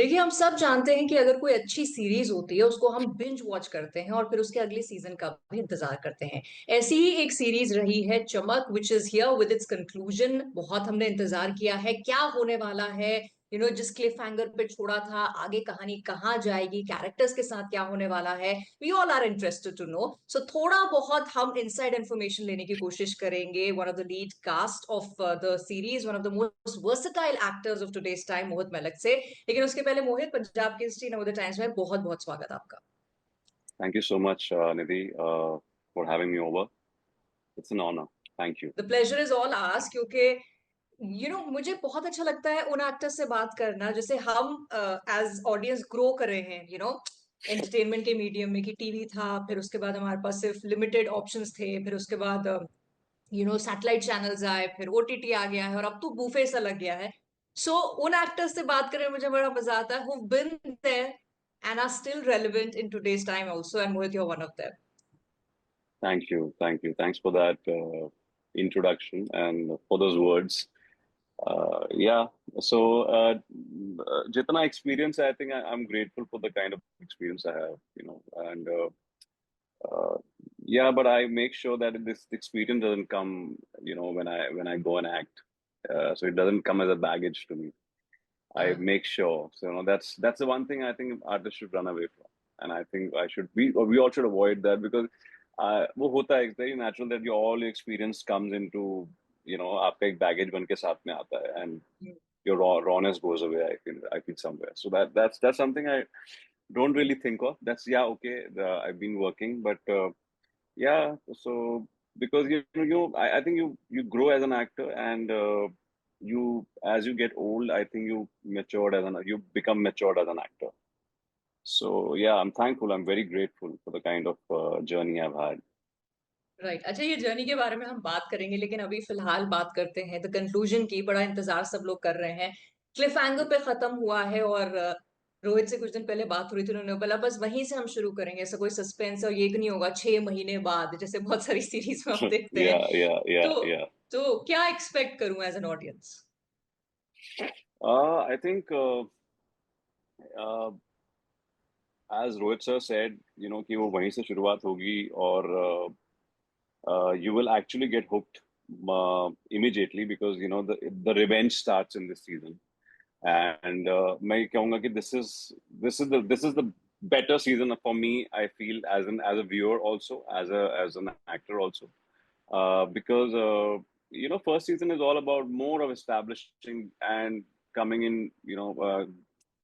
देखिए, हम सब जानते हैं कि अगर कोई अच्छी सीरीज होती है उसको हम बिंज वॉच करते हैं और फिर उसके अगले सीजन का भी इंतजार करते हैं। ऐसी ही एक सीरीज रही है चमक, which is here with its conclusion. बहुत हमने इंतजार किया है क्या होने वाला है। जिस क्लिफ हैंगर पे छोड़ा था, आगे कहानी कहाँ जाएगी, कैरेक्टर्स के साथ क्या होने वाला है। We all are interested to know, so थोड़ा बहुत हम इनसाइड इन्फॉर्मेशन लेने की कोशिश करेंगे। One of the lead cast of the series, one of the most versatile actors of today's time, Mohit Malik से। लेकिन उसके पहले मोहित, पंजाब केसरी नवोदय टाइम्स में बहुत बहुत स्वागत आपका। Thank you so much, Nidhi, for having me over. It's an honor. Thank you. The pleasure is all ours, क्योंकि मुझे बहुत अच्छा लगता है उन एक्टर्स से बात करना जैसे हम एज ऑडियंस ग्रो कर रहे हैं। एंटरटेनमेंट के मीडियम में, कि टीवी था, फिर उसके बाद हमारे पास सिर्फ लिमिटेड ऑप्शंस थे, फिर उसके बाद सैटेलाइट चैनल्स आए, फिर ओटीटी आ गया है और अब तो बूफे सा लग गया है। सो उन एक्टर्स से बात करने में मुझे बड़ा मजा आता है, who've been there and are still relevant in today's time also, and Mohit, you're one of them. Thank you. Thank you. Thanks for that introduction and for those words. Yeah. So, Jitana experience, I think I'm grateful for the kind of experience I have, and uh, yeah, but I make sure that this experience doesn't come, when I go and act. So it doesn't come as a baggage to me. I uh, make sure. So that's the one thing I think artists should run away from, and I think I should we all should avoid that because वो होता है, it's very natural that your all your experience comes into आपका एक baggage बन के साथ में आता है and your rawness goes away. I feel somewhere. So that's something I don't really think of. That's yeah okay. I've been working, but yeah. So because I think you grow as an actor and you as you get old, I think you become matured as an actor. So yeah, I'm thankful. I'm very grateful for the kind of journey I've had. Right, अच्छा, ये journey के बारे में हम बात करेंगे, लेकिन अभी फिलहाल बात करते हैं द कंक्लूजन की। बड़ा इंतजार सब लोग कर रहे हैं। क्लिफ हैंगर पे खत्म हुआ है और रोहित से कुछ दिन पहले बात हो रही थी, उन्होंने बोला बस वहीं से हम शुरू करेंगे, ऐसा कोई सस्पेंस और ये नहीं होगा 6 महीने बाद जैसे बहुत सारी सीरीज में हम देखते हैं। Yeah, yeah, yeah, तो yeah. तो क्या एक्सपेक्ट करूं as an audience? I think uh, as Rohit sir said, कि वो वहीं से शुरुआत होगी और you will actually get hooked immediately because the revenge starts in this season. And मैं कहूँगा कि this is the better season for me. I feel as a viewer also, as an actor also, because first season is all about more of establishing and coming in.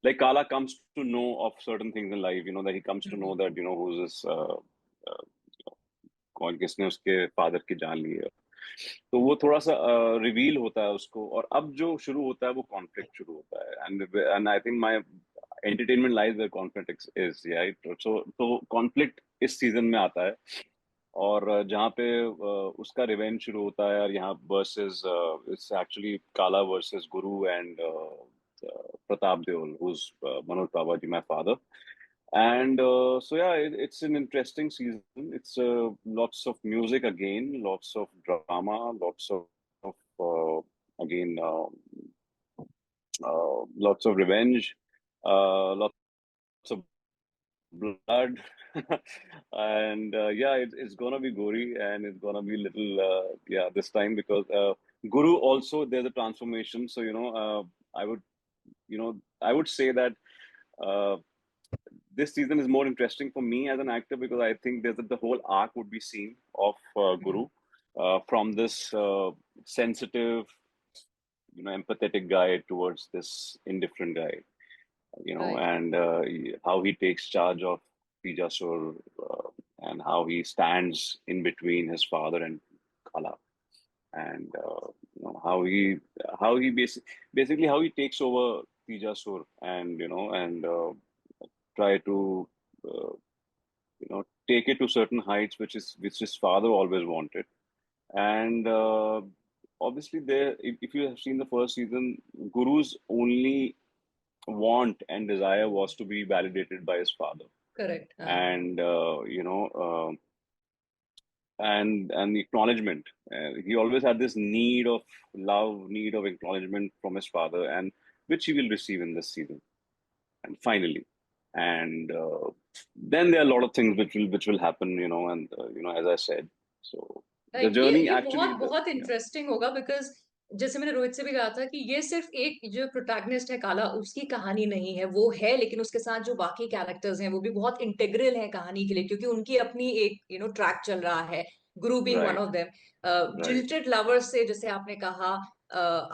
Like Kala comes to know of certain things in life. That he comes to know that who's this. कौन किसने उसके father की जान ली है, तो वो थोड़ा सा रिवील होता है उसको, और अब जो शुरू होता है वो कॉन्फ्लिक्ट शुरू होता है, and I think my entertainment lies where conflict is, right. तो कॉन्फ्लिक्ट इस सीजन में आता है, और जहाँ पे उसका रिवेंज शुरू होता है, और यहाँ वर्सेस इट्स एक्चुअली काला versus Guru and Pratap Deol, who's Manoj Babaji, my father. And so yeah, it's an interesting season. It's lots of music again, lots of drama, lots of again lots of revenge, lots of blood, and yeah, it's gonna be gory, and it's gonna be little yeah this time because Guru also there's a transformation. So I would I would say that. Uh, this season is more interesting for me as an actor because I think there's the whole arc would be seen of Guru from this sensitive, empathetic guy towards this indifferent guy, right. and how he takes charge of Tijasur, and how he stands in between his father and Kala, and how he basically how he takes over Tijasur, and try to uh, take it to certain heights, which his father always wanted. And obviously, there, if you have seen the first season, Guru's only want and desire was to be validated by his father, correct, हाँ। and and the acknowledgement. He always had this need of love, need of acknowledgement from his father, and which he will receive in this season. and finally, and then there are a lot of things which will happen, and as I said, so the ये journey ये actually बहुत the बहुत yeah. Interesting होगा, because जैसे मैंने रोहित से भी कहा था कि ये सिर्फ एक जो प्रोटैगनिस्ट है काला, उसकी कहानी नहीं है, वो है, लेकिन उसके साथ जो बाकी कैरेक्टर्स हैं वो भी बहुत इंटेग्रल हैं कहानी के लिए, क्योंकि उनकी अपनी एक ट्रैक चल रहा है, गुरु being one Right, of them. right. Jilted lovers से जैसे आपने कहा,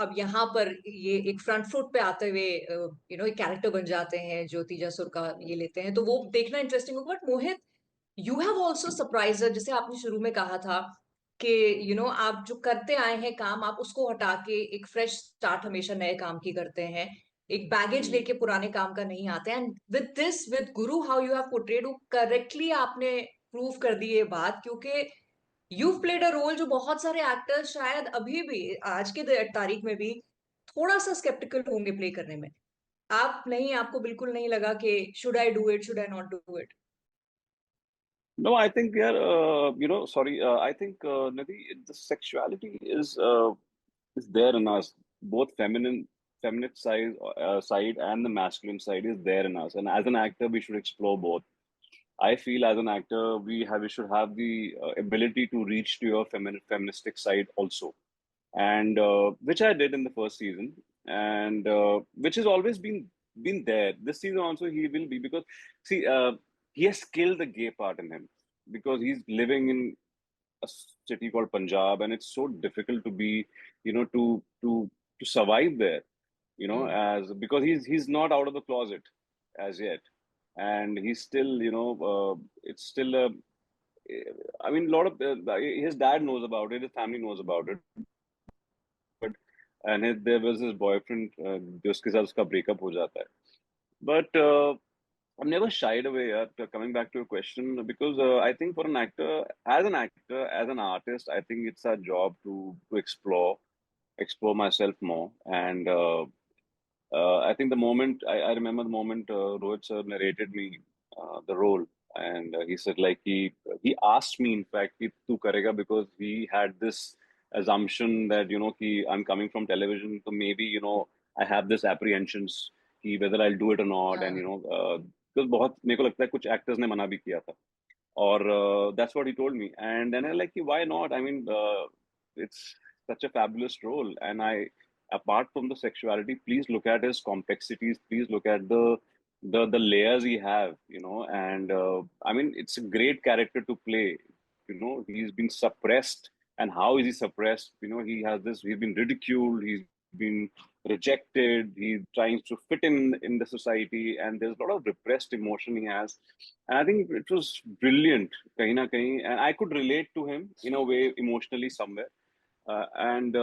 अब यहाँ पर ये एक फ्रंट फुट पे आते हुए एक कैरेक्टर बन जाते हैं जो तीजासुर का ये लेते हैं, तो वो देखना इंटरेस्टिंग होगा। But Mohit, you have also surprise, जैसे आपने शुरू में कहा था कि आप जो करते आए हैं काम, आप उसको हटा के एक फ्रेश स्टार्ट हमेशा नए काम की करते हैं, एक बैगेज Hmm. लेके पुराने काम का नहीं आते। And with this, with Guru, how you have portrayed, correctly आपने प्रूव कर दी ये बात, क्योंकि यू प्लेड अ रोल जो बहुत सारे एक्टर्स शायद अभी भी आज के तारीख में भी थोड़ा सा स्केप्टिकल होंगे प्ले करने में। आप नहीं, आपको बिल्कुल नहीं लगा कि should I do it, should I not do it? No, I think yeah, sorry, I think Nidhi, the sexuality is there in us, both feminine side and the masculine side is there in us, and as an actor, we should explore both. I feel as an actor, we should have the ability to reach to your feministic side also, and which I did in the first season, and which has always been there. This season also he will be, because see, he has killed the gay part in him, because he's living in a city called Punjab, and it's so difficult to be, to survive there, as because he's not out of the closet as yet, and he's still, it's still a. I mean, a lot of his dad knows about it, his family knows about it, but and there was his boyfriend, जिसके साथ उसका breakup हो जाता है. But I've never shied away at coming back to your question, because I think for an actor, as an artist, I think it's our job to explore myself more. And I think I remember the moment Rohit sir narrated me the role, and he said, like, he asked me, in fact, कि तू करेगा, because he had this assumption that कि I'm coming from television, so maybe I have this apprehensions कि whether I'll do it or not, and because बहुत मेरे को लगता है कुछ actors ने मना भी किया था, or that's what he told me, and then I like, why not? I mean, it's such a fabulous role, and apart from the sexuality, please look at his complexities. Please look at the layers he have, and I mean, it's a great character to play. He's been suppressed, and how is he suppressed? He has this. He's been ridiculed. He's been rejected. He's trying to fit in the society, and there's a lot of repressed emotion he has. And I think it was brilliant, kahin na kahin, and I could relate to him in a way emotionally somewhere. And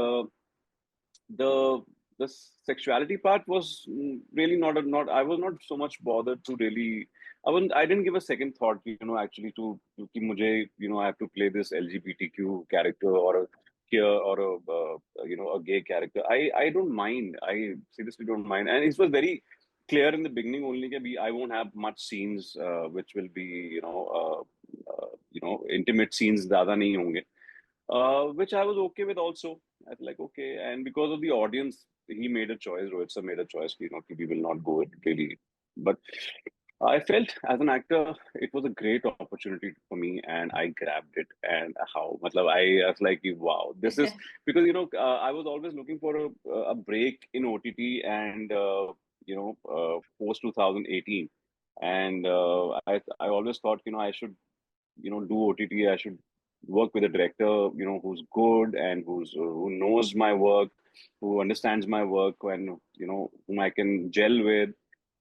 the the sexuality part was really not. I was not so much bothered to really. I didn't give a second thought, actually to कि मुझे, I have to play this LGBTQ character, or a queer, or a gay character. I don't mind. I seriously don't mind. And it was very clear in the beginning only that I won't have much scenes, which will be, intimate scenes ज़्यादा नहीं होंगे, which I was okay with also. I was like, okay, and because of the audience, he made a choice. Rohit sir made a choice. We will not go it really. But I felt as an actor, it was a great opportunity for me, and I grabbed it. And how, matlab, I was like, wow, this is because I was always looking for a break in OTT, and post 2018, and I always thought I should do OTT. I should work with a director, who's good, and who knows my work, who understands my work, and whom I can gel with,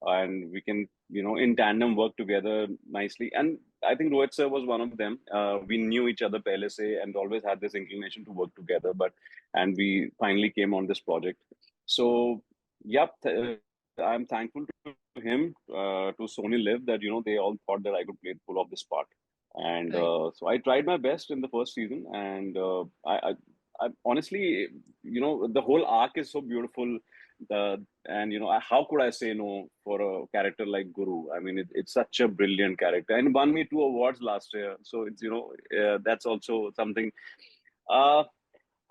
and we can in tandem work together nicely. And I think Rohit sir was one of them. We knew each other pehle se, and always had this inclination to work together. And we finally came on this project. So, yep. I'm thankful to him, to Sony Live, that they all thought that I could pull off this part, and right. so I tried my best in the first season, and I honestly, the whole arc is so beautiful. And how could I say no for a character like Guru? I mean, it's such a brilliant character, and won me 2 awards last year. So it's that's also something. Uh,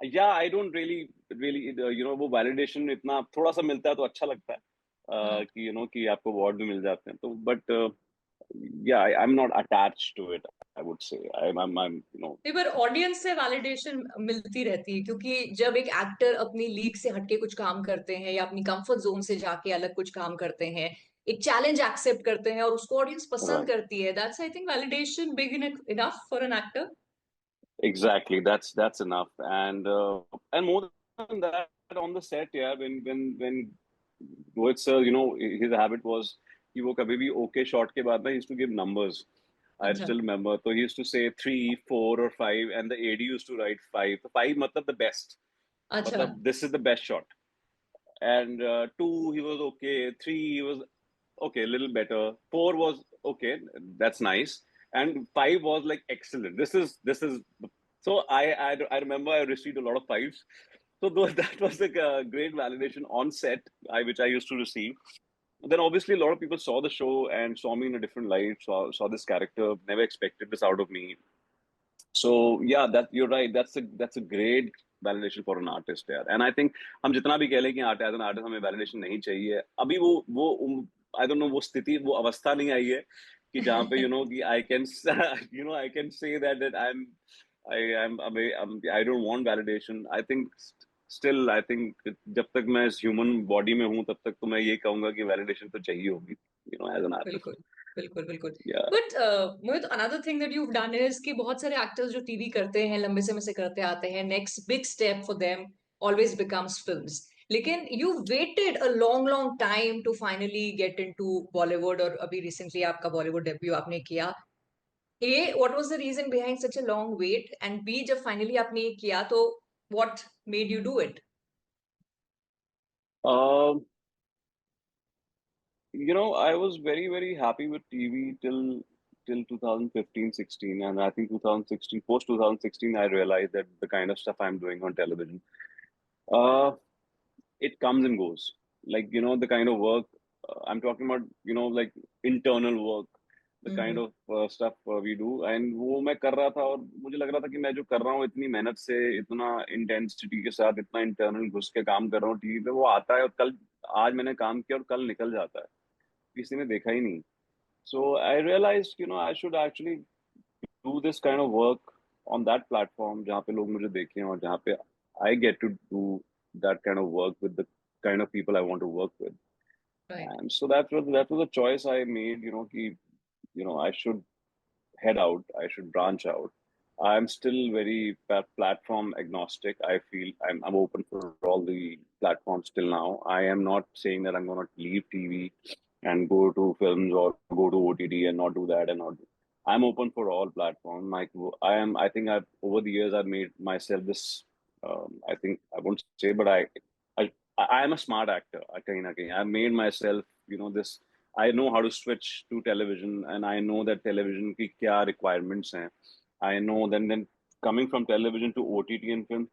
yeah, I don't really वो validation इतना थोड़ा सा मिलता है तो अच्छा लगता है. हाँ. कि कि आपको अवार्ड भी मिल जाते हैं, तो but yeah, I'm not attached to it, I would say. I'm. नहीं, पर ऑडियंस से वैलिडेशन मिलती रहती है, क्योंकि जब एक एक्टर अपनी लीग से हटके कुछ काम करते हैं या अपनी कंफर्ट जोन से जाके अलग कुछ काम करते हैं, एक चैलेंज एक्सेप्ट करते हैं और उसको ऑडियंस पसंद Right. करती है, that's I think validation big enough for an actor. Exactly. That's enough. And more than that, on the set, yeah, when Rohit sir, his habit was कि वो कभी भी okay shot के बाद ना, he used to give numbers. I अच्छा. still remember. So he used to say 3, 4, or 5, and the AD used to write 5. So 5 matlab the best. अच्छा. Matlab this is the best shot. And 2 he was okay. 3 he was okay, a little better. 4 was okay, that's nice. And 5 was like excellent. This is so I remember I received a lot of fives. So that was like a great validation on set, which I used to receive. Then obviously a lot of people saw the show and saw me in a different light, saw this character, never expected this out of me. So yeah, that you're right. That's a great validation for an artist यार. And I think हम जितना भी कह लें कि art as an artist हमें validation नहीं चाहिए, अभी वो आई डोंट नो, वो स्थिति, वो अवस्था नहीं आई है कि जहाँ पे कि I can I can say that I don't want validation. I think still I think जब तक मैं इस ह्यूमन बॉडी में हूँ तब तक तो मैं ये कहूंगा कि वैलिडेशन तो चाहिए होगी, एज एन बिल्कुल, आर्टिस्ट. बिल्कुल, बिल्कुल. या. But Mohit, another thing that you done is कि बहुत सारे एक्टर्स जो टीवी करते हैं, लंबे समय से करते आते हैं, next big step for them always becomes films. लेकिन you waited a long long time to finally get into Bollywood, और अभी रिसेंटली आपका बॉलीवुड डेब्यू आपने किया. A, what was the reason behind such a long wait, and B, जब finally आपने ये किया तो what made you do it? I was very, very happy with TV till 2015-16, and I think 2016, post 2016, I realized that the kind of stuff I'm doing on television, uh, it comes and goes. Like, the kind of work I'm talking about, like internal work, the kind hmm. of stuff we do, and वो मैं कर रहा था और मुझे लग रहा था कि मैं जो कर रहा हूँ इतनी मेहनत से, इतना इंटेंसिटी के साथ, इतना इंटरनल घुस के काम कर रहा हूँ टीवी पे, वो आता है और कल, आज मैंने काम किया और कल निकल जाता है, किसी ने देखा ही नहीं. So I realized, I should actually do this kind of work on that platform जहाँ पे लोग मुझे देखें और जहाँ पे I get to do that kind of work with the kind of people I want to work with. Right. And so that was a choice I made, कि, I should head out, I should branch out. I'm still very platform agnostic. I feel I'm open for all the platforms till now. I am not saying that I'm going to leave TV and go to films or go to OTT and not do that and not. I'm open for all platforms. I think I've over the years I've made myself this. I think I won't say, but I I am a smart actor. कहीं ना कहीं I made myself, this. I know how to switch to television, and I know that television की क्या requirements हैं. I know then coming from television to OTT and film,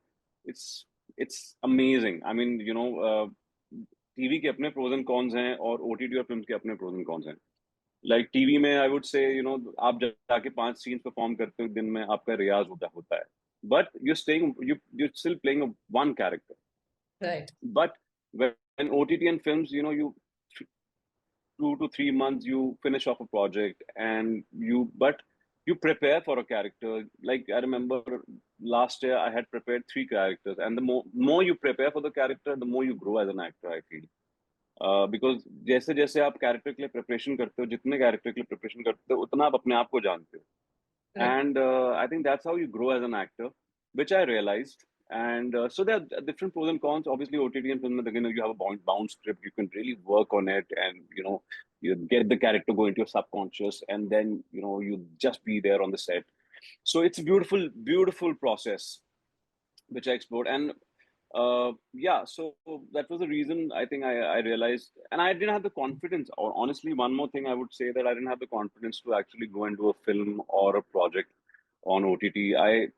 it's amazing. I mean, TV के अपने pros and cons हैं और OTT और films के अपने pros and cons हैं. Like TV में, I would say, आप जाके 5 scenes perform करते हो दिन में, आपका रियाज होता है. But you're still playing one character. Right. But when OTT and films, 2 to 3 months you finish off a project, and you prepare for a character. Like I remember last year I had prepared 3 characters, and the more you prepare for the character, the more you grow as an actor, I feel. Because जैसे जैसे आप character के लिए preparation करते हो, जितने character के लिए प्रिपरेशन करते हो उतना आप अपने आप को जानते हो. Right. And I think that's how you grow as an actor, which I realized. And so there are different pros and cons. Obviously, OTT and film, again, you have a bound script, you can really work on it, and you get the character go into your subconscious, and then you just be there on the set. So it's a beautiful, beautiful process which I explored. And yeah, so that was the reason I think I realized, and I didn't have the confidence. Or honestly, one more thing I would say, that I didn't have the confidence to actually go into a film or a project on OTT. I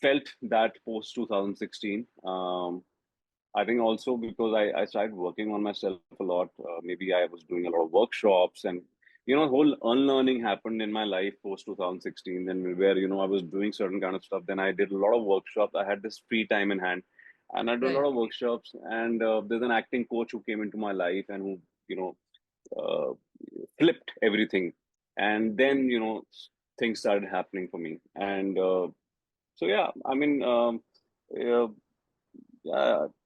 felt that post 2016. I think also because I started working on myself a lot. Maybe I was doing a lot of workshops, and whole unlearning happened in my life post 2016. Then where I was doing certain kind of stuff. Then I did a lot of workshops. I had this free time in hand. and I do a lot Right. of workshops. And there's an acting coach who came into my life and who, you know, uh, flipped everything. And then, you know, things started happening for me. And so, yeah, I mean, uh,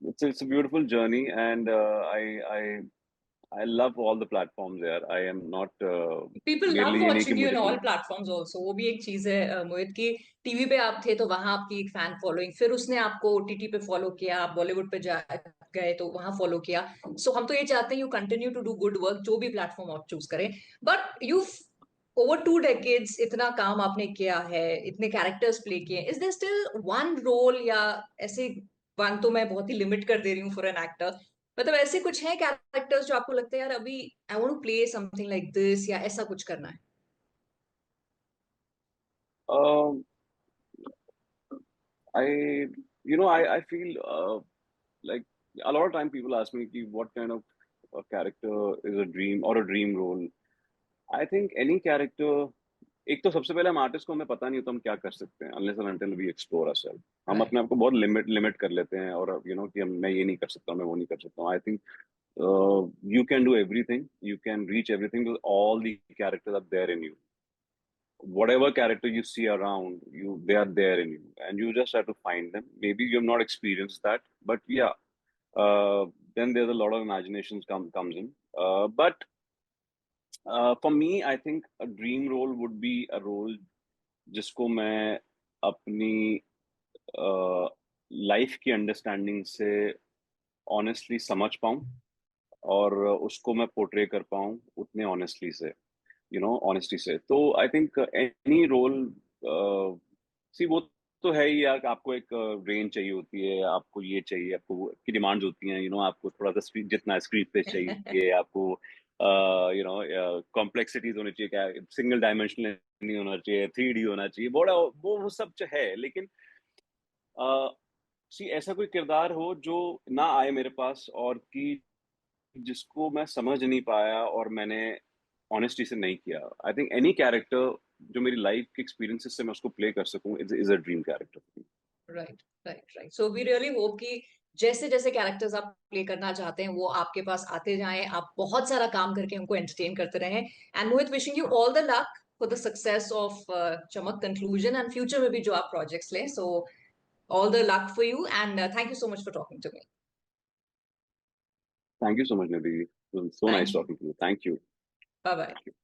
it's a beautiful journey, and I love all the platforms there. I am not people love merely ये नहीं कि watching you in मुझे all कोई platforms also, वो भी एक चीज है मोहित की। टीवी पे आप थे तो वहां आपकी एक फैन फॉलोइंग, फिर उसने आपको ओटीटी पे फॉलो किया, आप बॉलीवुड पे जा गए तो वहां फॉलो किया। सो हम तो ये चाहते हैं you continue to do good work, जो भी प्लेटफॉर्म आप चूज करें। बट यू ओवर 2 डेकेड्स इतना काम आपने किया है, इतने कैरेक्टर्स प्ले किए, is there still one role या ऐसे, वन तो मैं बहुत ही लिमिट कर दे रही हूँ फॉर एन एक्टर, मतलब ऐसे कुछ है कैरेक्टर्स जो आपको लगता है यार अभी I want to play something like this, या ऐसा कुछ करना है? um, I I feel like a lot of time people ask me कि what kind of a character is a dream or a dream role. I think any character, एक तो सबसे पहले हम आर्टिस्ट को हमें पता नहीं होता हम क्या कर सकते हैं unless and until we explore ourselves. हम राइट। अपने आप को बहुत लिमिट कर लेते हैं और कि हम मैं ये नहीं कर सकता, मैं वो नहीं कर सकता हूँ. I think you can do everything, you can reach everything because all the characters are there in you. Whatever character you see around you, they are there in you, and you just have to find them. Maybe you have not experienced that, but yeah, uh, then there's a lot of imaginations comes in. But for me, I think a dream role would be a role जिसको मैं अपनी life की understanding से honestly समझ पाऊँ और उसको मैं पोर्ट्रे कर पाऊँ उतने ऑनेस्टली से, ऑनेस्टी से. तो आई थिंक एनी रोल, सी वो तो है ही यार, आपको एक रेंज चाहिए होती है, आपको ये चाहिए, आपको की डिमांड्स होती हैं, आपको थोड़ा सा स्क्रीन, जितना स्क्रीन पे चाहिए आपको, कॉम्प्लेक्सिटीज होनी चाहिए, क्या सिंगल डायमेंशनल नहीं होना चाहिए, 3D होना चाहिए, बड़ा वो सब जो है. लेकिन सी ऐसा कोई किरदार हो जो ना आए मेरे पास और कि जिसको मैं समझ नहीं पाया और मैंने ऑनेस्टी से नहीं किया. आई थिंक एनी कैरेक्टर जो मेरी लाइफ के एक्सपीरियंसेस से मैं उसको प्ले कर सकूं is a dream character. Right, right, right. So we really hope कि जैसे जैसे कैरेक्टर्स आप प्ले करना चाहते हैं वो आपके पास आते जाएं, आप बहुत सारा काम करके हमको एंटरटेन करते रहें। And Mohit, wishing you all the luck for the success of Chamak conclusion, and future में भी जो आप प्रोजेक्ट्स लें। So all the luck for you, and thank you so much for talking to me. Thank you so much, Nidhi. It was so nice thank you. talking to you. Thank you. Bye bye.